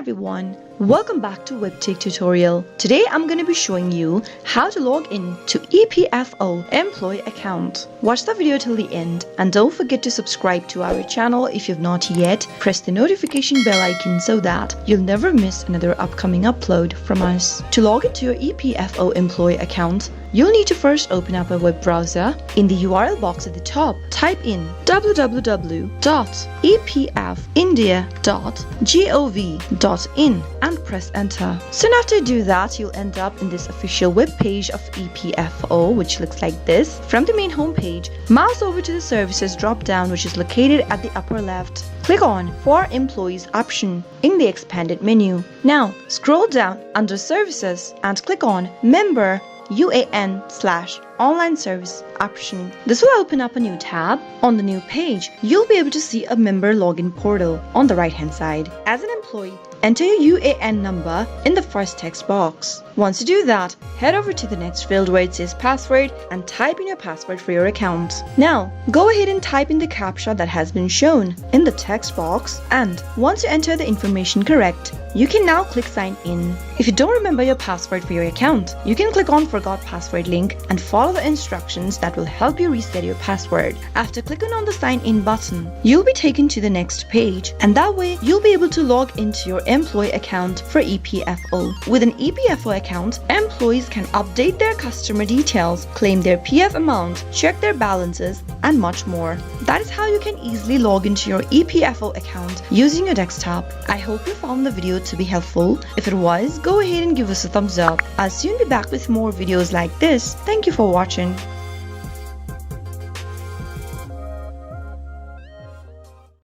everyone, welcome back to Webtech Tutorial. Today I'm going to be showing you how to log in to EPFO employee account. Watch the video till the end and don't forget to subscribe to our channel if you've not yet. Press the notification bell icon so that you'll never miss another upcoming upload from us. To log into your EPFO employee account, you'll need to first open up a web browser. In the URL box at the top, type in www.epfindia.gov.in and press enter. Soon after you do that, you'll end up in this official web page of EPFO, which looks like this. From the main home page, mouse over to the services drop down, which is located at the upper left. Click on For Employees option in the expanded menu. Now scroll down under Services and click on Member UAN/Online Service option. This will open up a new tab. On the new page, you'll be able to see a member login portal on the right hand side. As an employee, enter your UAN number in the first text box. Once you do that, head over to the next field where it says password and type in your password for your account. Now, go ahead and type in the CAPTCHA that has been shown in the text box, and once you enter the information correct, you can now click sign in. If you don't remember your password for your account, you can click on Forgot Password link and follow the instructions that will help you reset your password. After clicking on the sign in button, you'll be taken to the next page, and that way you'll be able to log into your employee account for EPFO. With an EPFO account, employees can update their customer details, claim their PF amount, check their balances, and much more. That is how you can easily log into your EPFO account using your desktop. I hope you found the video to be helpful. If it was, go ahead and give us a thumbs up. I'll soon be back with more videos like this. Thank you for watching.